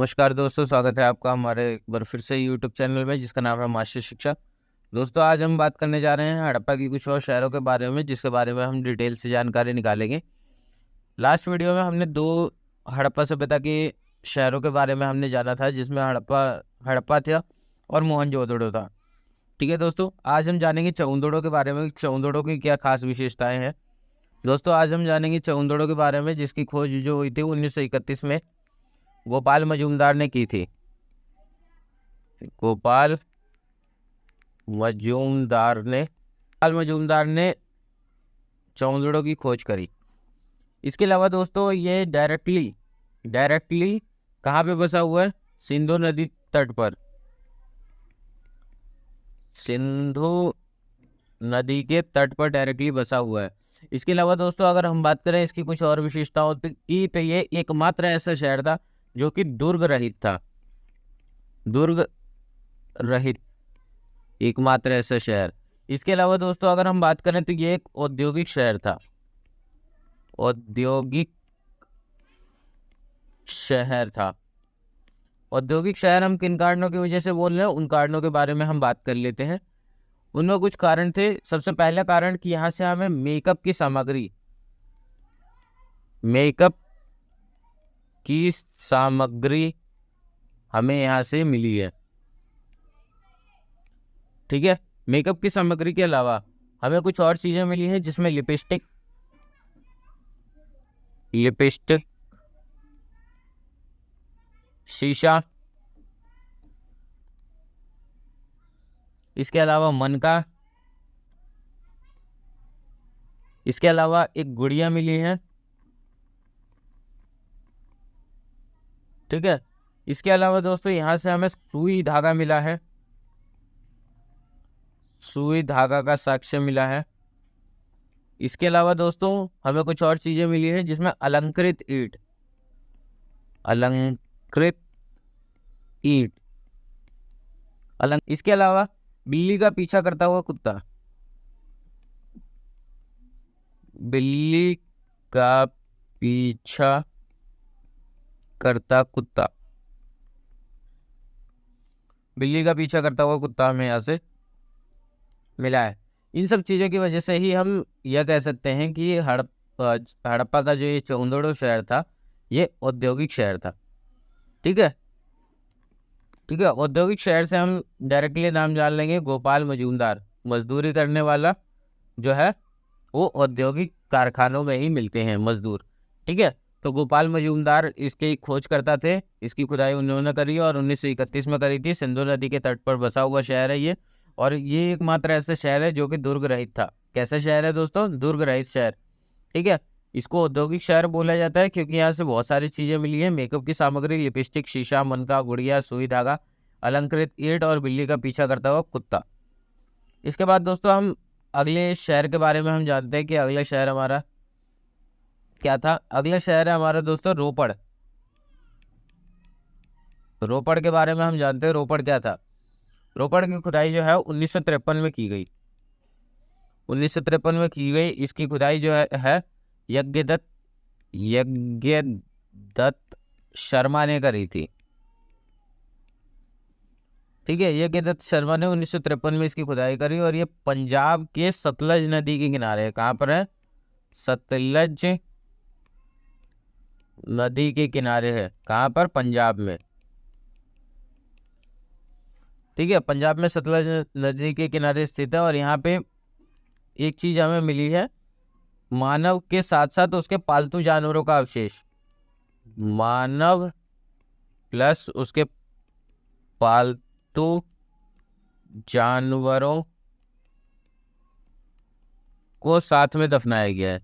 नमस्कार दोस्तों, स्वागत है आपका हमारे एक बार फिर से यूट्यूब चैनल में जिसका नाम है मास्टर शिक्षा। दोस्तों, आज हम बात करने जा रहे हैं हड़प्पा की कुछ और शहरों के बारे में, जिसके बारे में हम डिटेल से जानकारी निकालेंगे। लास्ट वीडियो में हमने दो हड़प्पा सभ्यता के शहरों के बारे में हमने जाना था, जिसमें हड़प्पा हड़प्पा था और मोहनजोदड़ो था। ठीक है दोस्तों, आज हम जानेंगे चौंदड़ो के बारे में। चौंदड़ो की क्या खास विशेषताएं हैं दोस्तों, आज हम जानेंगे चौंदड़ो के बारे में, जिसकी खोज जो हुई थी 1931 में गोपाल मजूमदार ने की थी। गोपाल मजूमदार ने चौंदड़ो की खोज करी। इसके अलावा दोस्तों, ये डायरेक्टली कहाँ पे बसा हुआ है? सिंधु नदी तट पर, सिंधु नदी के तट पर डायरेक्टली बसा हुआ है। इसके अलावा दोस्तों, अगर हम बात करें इसकी कुछ और विशेषताओं की, तो ये एकमात्र ऐसा शहर था जो कि दुर्ग रहित था। दुर्ग रहित एकमात्र ऐसा शहर। इसके अलावा दोस्तों, अगर हम बात करें तो ये एक औद्योगिक शहर था। औद्योगिक शहर था। औद्योगिक शहर हम किन कारणों की वजह से बोल रहे हैं, उन कारणों के बारे में हम बात कर लेते हैं। उनमें कुछ कारण थे। सबसे पहला कारण कि यहाँ से हमें मेकअप की सामग्री हमें यहाँ से मिली है। ठीक है, मेकअप की सामग्री के अलावा हमें कुछ और चीजें मिली हैं, जिसमें लिपस्टिक, शीशा, इसके अलावा मनका, इसके अलावा एक गुड़िया मिली है। ठीक है, इसके अलावा दोस्तों यहाँ से हमें सुई धागा मिला है। सुई धागा का साक्ष्य मिला है। इसके अलावा दोस्तों हमें कुछ और चीजें मिली है, जिसमें अलंकृत ईंट इसके अलावा बिल्ली का पीछा करता हुआ कुत्ता। बिल्ली का पीछा करता कुत्ता। बिल्ली का पीछा करता हुआ कुत्ता हमें यहाँ से मिला है। इन सब चीज़ों की वजह से ही हम यह कह सकते हैं कि हड़प्पा का जो ये चौंदड़ो शहर था, ये औद्योगिक शहर था। ठीक है, ठीक है। औद्योगिक शहर से हम डायरेक्टली नाम जान लेंगे, गोपाल मजूमदार। मजदूरी करने वाला जो है वो औद्योगिक कारखानों में ही मिलते हैं मजदूर। ठीक है, तो गोपाल मजूमदार इसके खोज करता थे। इसकी खुदाई उन्होंने करी और 1931 में करी थी। सिंधु नदी के तट पर बसा हुआ शहर है ये, और ये एकमात्र ऐसा शहर है जो कि दुर्ग रहित था। कैसा शहर है दोस्तों? दुर्ग रहित शहर। ठीक है, इसको औद्योगिक शहर बोला जाता है क्योंकि यहाँ से बहुत सारी चीजें मिली है। मेकअप की सामग्री, लिपस्टिक, शीशा, मनका, गुड़िया, सुई धागा, अलंकृत ईंट और बिल्ली का पीछा करता हुआ कुत्ता। इसके बाद दोस्तों हम अगले शहर के बारे में हम जानते हैं कि अगला शहर हमारा क्या था। अगला शहर है हमारा दोस्तों रोपड़। रोपड़ के बारे में हम जानते हैं। रोपड़ क्या था? रोपड़ की खुदाई जो है 1953 में की गई। 1953 में की गई। इसकी खुदाई जो है यज्ञदत्त शर्मा ने करी थी। ठीक है, यज्ञदत्त शर्मा ने 1953 में इसकी खुदाई करी, और ये पंजाब के सतलज नदी के किनारे है। कहाँ पर है? सतलज नदी के किनारे है। कहाँ पर? पंजाब में। ठीक है, पंजाब में सतलज नदी के किनारे स्थित है। और यहाँ पे एक चीज हमें मिली है, मानव के साथ साथ उसके पालतू जानवरों का अवशेष। मानव प्लस उसके पालतू जानवरों को साथ में दफनाया गया है।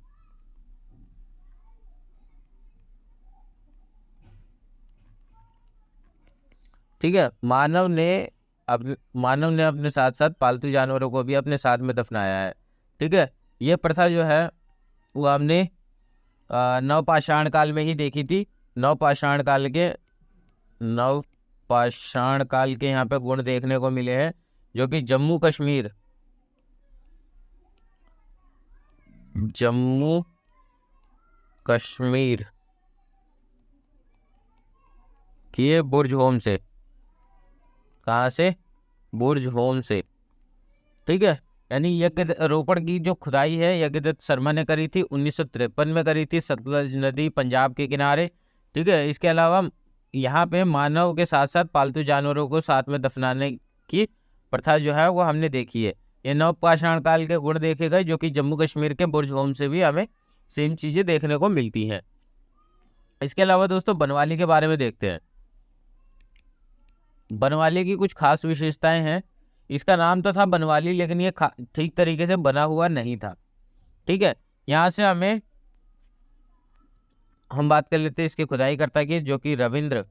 ठीक है, मानव ने अपने साथ साथ पालतू जानवरों को भी अपने साथ में दफनाया है। ठीक है, ये प्रथा जो है वो हमने नवपाषाण काल में ही देखी थी। नवपाषाण काल के यहाँ पे गुण देखने को मिले हैं, जो कि जम्मू कश्मीर किए बुर्ज होम से। कहाँ से? बुर्ज होम से। ठीक है, यानी यज्ञदत्त रोपड़ की जो खुदाई है यज्ञदत्त शर्मा ने करी थी, 1953 में करी थी, सतलज नदी पंजाब के किनारे। ठीक है, इसके अलावा यहाँ पे मानव के साथ साथ पालतू जानवरों को साथ में दफनाने की प्रथा जो है वो हमने देखी है। ये नवपाषाण काल के गुण देखे गए, जो कि जम्मू कश्मीर के बुर्ज होम से भी हमें सेम चीजें देखने को मिलती हैं। इसके अलावा दोस्तों बनवाली के बारे में देखते हैं। बनवाली की कुछ खास विशेषताएं हैं। इसका नाम तो था बनवाली, लेकिन ये ठीक तरीके से बना हुआ नहीं था। ठीक है, यहाँ से हम बात कर लेते हैं इसके खुदाई करता की, जो कि रविंद्र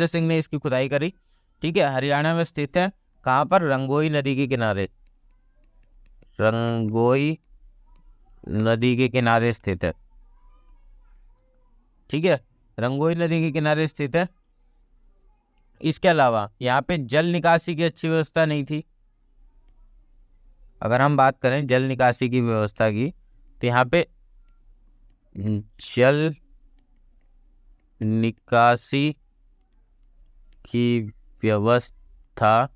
सिंह ने इसकी खुदाई करी। ठीक है, हरियाणा में स्थित है। कहाँ पर? रंगोई नदी के किनारे। रंगोई नदी के किनारे स्थित है। ठीक है, रंगोई नदी के किनारे स्थित है। इसके अलावा यहाँ पे जल निकासी की अच्छी व्यवस्था नहीं थी। अगर हम बात करें जल निकासी की व्यवस्था की, तो यहाँ पे जल निकासी की व्यवस्था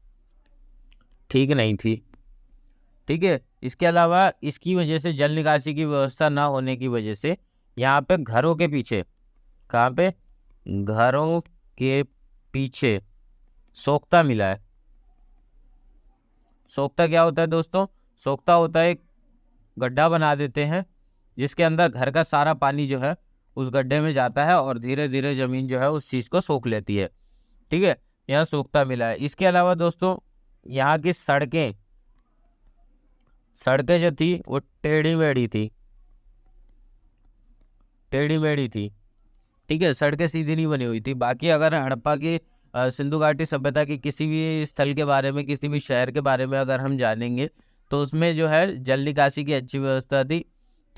ठीक नहीं थी। ठीक है, इसके अलावा इसकी वजह से, जल निकासी की व्यवस्था ना होने की वजह से, यहाँ पे घरों के पीछे, कहाँ पे? घरों के पीछे सोख्ता मिला है। सोख्ता क्या होता है दोस्तों? सोख्ता होता है, एक गड्ढा बना देते हैं जिसके अंदर घर का सारा पानी जो है उस गड्ढे में जाता है और धीरे धीरे जमीन जो है उस चीज को सोख लेती है। ठीक है, यहाँ सोख्ता मिला है। इसके अलावा दोस्तों यहाँ की सड़कें जो थी वो टेढ़ी मेढ़ी थी। ठीक है, सड़कें सीधी नहीं बनी हुई थी। बाकी अगर हड़प्पा की सिंधु घाटी सभ्यता के किसी भी स्थल के बारे में, किसी भी शहर के बारे में अगर हम जानेंगे, तो उसमें जो है जल निकासी की अच्छी व्यवस्था थी।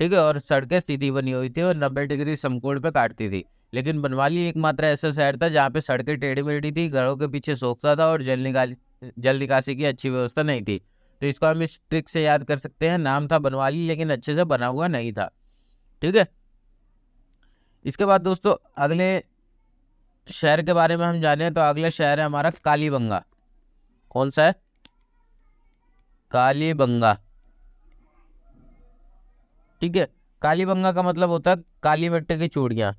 ठीक है, और सड़कें सीधी बनी हुई थी और 90 डिग्री समकोण पे काटती थी। लेकिन बनवाली एकमात्र ऐसा शहर था जहाँ पे सड़कें टेढ़ी मेढ़ी थी, घरों के पीछे सोखता था और जल निकासी की अच्छी व्यवस्था नहीं थी। तो इसको हम इस ट्रिक से याद कर सकते हैं। नाम था बनवाली, लेकिन अच्छे से बना हुआ नहीं था। ठीक है, इसके बाद दोस्तों अगले शहर के बारे में हम जाने, तो अगला शहर है हमारा कालीबंगा। कौन सा है? कालीबंगा। ठीक है, कालीबंगा का मतलब होता है काली मिट्टी की चूड़ियां।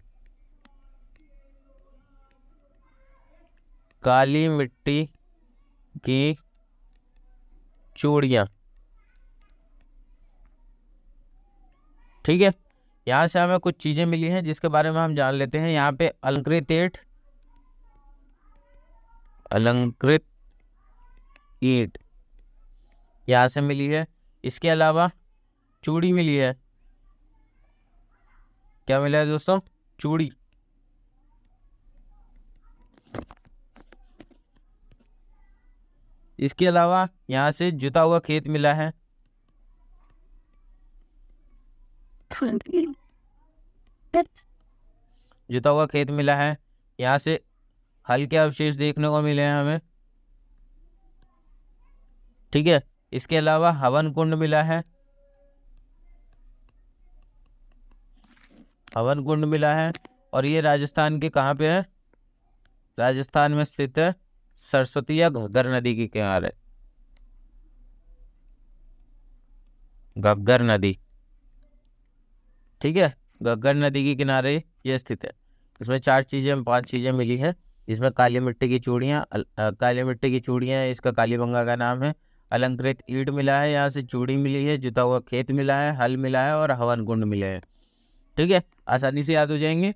काली मिट्टी की चूड़ियां। ठीक है, यहाँ से हमें कुछ चीजें मिली हैं जिसके बारे में हम जान लेते हैं। यहाँ पे अलंकृत ईंट यहाँ से मिली है। इसके अलावा चूड़ी मिली है। क्या मिला है दोस्तों? चूड़ी। इसके अलावा यहाँ से जुता हुआ खेत मिला है। जुता हुआ खेत मिला है। यहाँ से हल के अवशेष देखने को मिले हैं हमें। ठीक है, इसके अलावा हवन कुंड मिला है। हवन कुंड मिला है, और ये राजस्थान के कहाँ पे है? राजस्थान में स्थित है, सरस्वती या घग्गर नदी के किनारे। घग्गर नदी। ठीक है, घग्गर नदी के किनारे ये स्थित है। इसमें 5 चीजें मिली है। इसमें काली मिट्टी की चूड़ियां, इसका कालीबंगा का नाम है। अलंकृत ईंट मिला है, यहाँ से चूड़ी मिली है, जुता हुआ खेत मिला है, हल मिला है और हवन कुंड मिले हैं। ठीक है, आसानी से याद हो जाएंगे।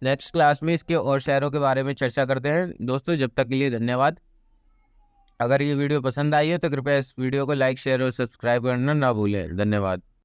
नेक्स्ट क्लास में इसके और शहरों के बारे में चर्चा करते हैं दोस्तों। जब तक के लिए धन्यवाद। अगर ये वीडियो पसंद आई है तो कृपया इस वीडियो को लाइक, शेयर और सब्सक्राइब करना ना भूलें। धन्यवाद।